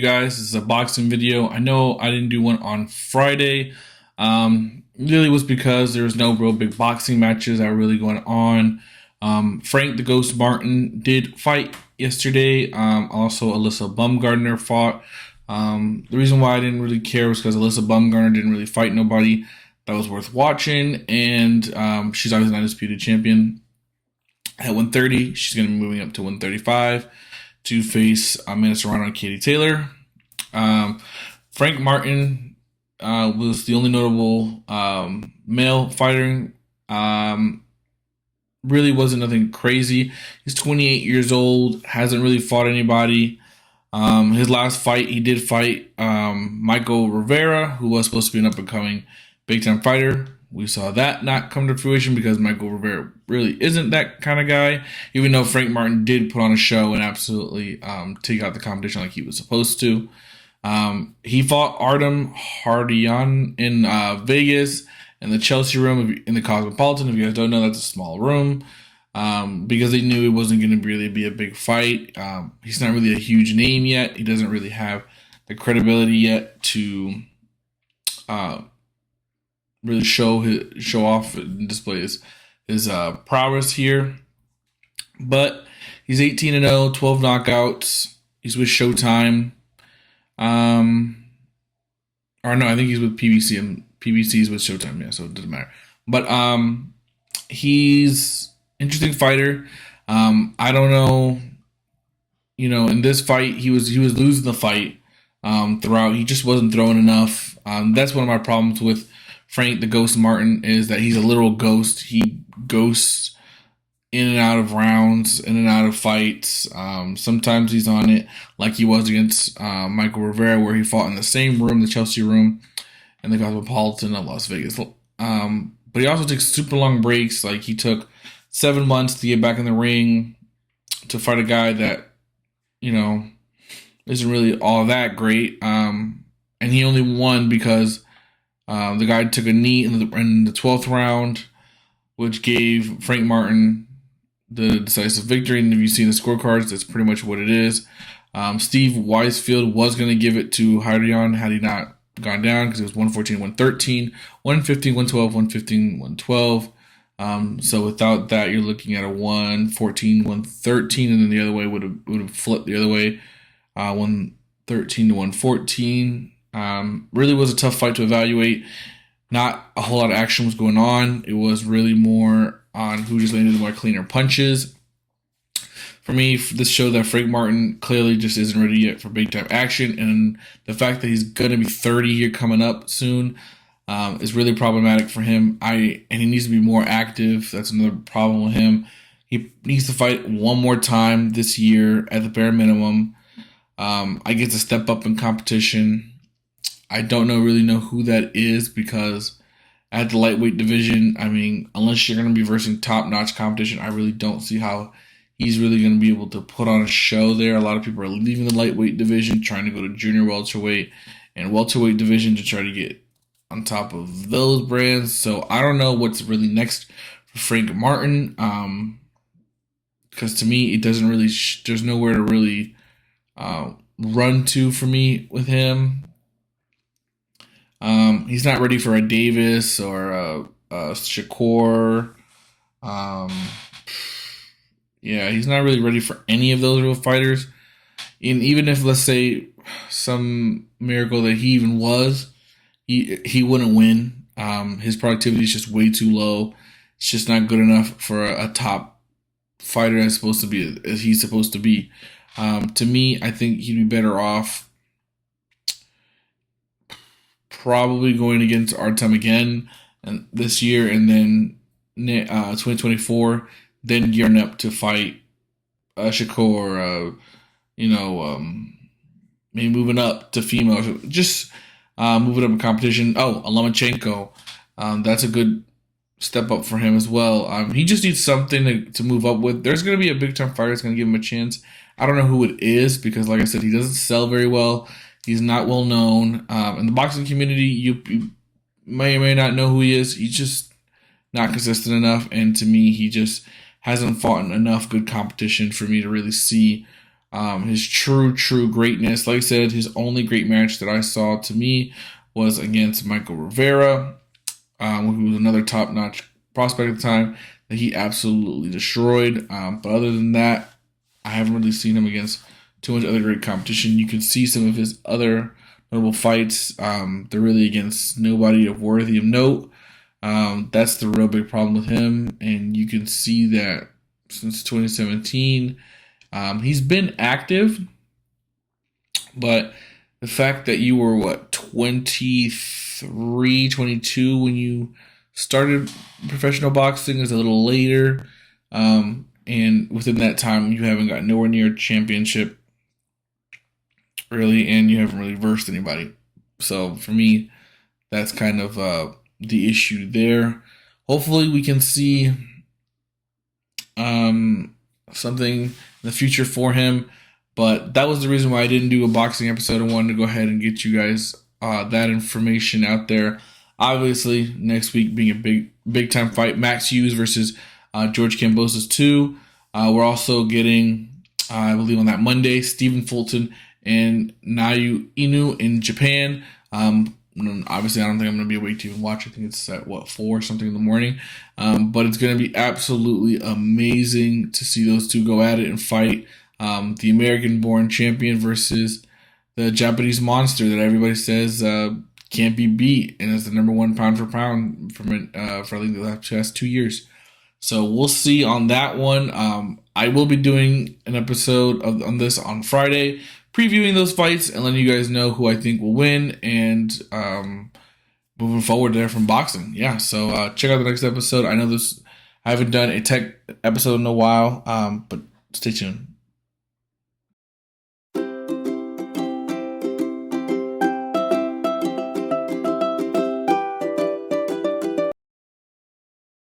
guys. This is a boxing video. I know I didn't do one on Friday. Really was because there was no real big boxing matches that were really going on. Frank the Ghost Martin did fight yesterday. Also, Alyssa Bumgardner fought. The reason why I didn't really care was because Alyssa Bumgardner didn't really fight nobody that was worth watching, and she's obviously not a undisputed champion. At 130, she's going to be moving up to 135 to face Amanda Serrano and Katie Taylor. Frank Martin was the only notable male fighter. Really wasn't nothing crazy. He's 28 years old, hasn't really fought anybody. His last fight, he did fight Michael Rivera, who was supposed to be an up-and-coming big-time fighter. We saw that not come to fruition because Michael Rivera really isn't that kind of guy, even though Frank Martin did put on a show and absolutely take out the competition like he was supposed to. He fought Artem Hardian in Vegas in the Chelsea room in the Cosmopolitan. If you guys don't know, that's a small room because they knew it wasn't going to really be a big fight. He's not really a huge name yet. He doesn't really have the credibility yet to really show off and display his prowess here. But he's 18-0, 12 knockouts. He's with Showtime. Or no, I think he's with PBC, and PBC is with Showtime, yeah, so it doesn't matter. But he's interesting fighter. I don't know, in this fight he was losing the fight throughout. He just wasn't throwing enough. That's one of my problems with Frank the Ghost Martin, is that he's a literal ghost. He ghosts in and out of rounds, in and out of fights. Sometimes he's on it, like he was against Michael Rivera, where he fought in the same room, the Chelsea room, in the Cosmopolitan of Las Vegas. But he also takes super long breaks. Like, he took 7 months to get back in the ring to fight a guy that, isn't really all that great. And he only won because the guy took a knee in the 12th round, which gave Frank Martin the decisive victory. And if you see the scorecards, that's pretty much what it is. Steve Weisfield was going to give it to Hardian had he not gone down, because it was 114, 113, 115, 112, 115, 112. So without that, you're looking at a 114, 113, and then the other way would have flipped the other way, 113 to 114. Really was a tough fight to evaluate. Not a whole lot of action was going on. It was really more on who just landed the more cleaner punches. For me, this showed that Frank Martin clearly just isn't ready yet for big time action, and the fact that he's going to be 30 here coming up soon is really problematic for him. And he needs to be more active. That's another problem with him. He needs to fight one more time this year at the bare minimum. I get to step up in competition. I don't really know who that is, because at the lightweight division, unless you're going to be versing top-notch competition, I really don't see how he's really going to be able to put on a show there. A lot of people are leaving the lightweight division, trying to go to junior welterweight and welterweight division to try to get on top of those brands. So I don't know what's really next for Frank Martin, because to me, it doesn't really, there's nowhere to really run to for me with him. He's not ready for a Davis or a Shakur. He's not really ready for any of those real fighters. And even if, let's say, some miracle that he even was, he wouldn't win. His productivity is just way too low. It's just not good enough for a top fighter as he's supposed to be. To me, I think he'd be better off probably going against Artem again this year, and then 2024, then gearing up to fight Shakur, maybe moving up to female, just moving up in competition. Oh, Lomachenko, that's a good step up for him as well. He just needs something to move up with. There's going to be a big time fighter that's going to give him a chance. I don't know who it is, because, like I said, he doesn't sell very well. He's not well known. In the boxing community, you may or may not know who he is. He's just not consistent enough. And to me, he just hasn't fought in enough good competition for me to really see his true greatness. Like I said, his only great match that I saw to me was against Michael Rivera, who was another top-notch prospect at the time that he absolutely destroyed. But other than that, I haven't really seen him against too much other great competition. You can see some of his other notable fights. They're really against nobody of worthy of note. That's the real big problem with him, and you can see that since 2017. He's been active, but the fact that you were, 23, 22 when you started professional boxing is a little later. And within that time, you haven't got nowhere near a championship, really, and you haven't really versed anybody. So for me, that's kind of the issue there. Hopefully, we can see something in the future for him. But that was the reason why I didn't do a boxing episode. I wanted to go ahead and get you guys that information out there. Obviously, next week being a big time fight, Max Hughes versus George Kambosos 2. We're also getting, I believe on that Monday, Stephen Fulton and Nayu Inu in Japan. Obviously, I don't think I'm going to be awake to even watch. I think it's at 4 something in the morning. But it's going to be absolutely amazing to see those two go at it and fight. The American-born champion versus the Japanese monster that everybody says can't be beat, and is the number one pound for pound for I think the last 2 years. So we'll see on that one. I will be doing an episode on this on Friday, previewing those fights and letting you guys know who I think will win, and moving forward there from boxing. Yeah, so check out the next episode. I know I haven't done a tech episode in a while, but stay tuned.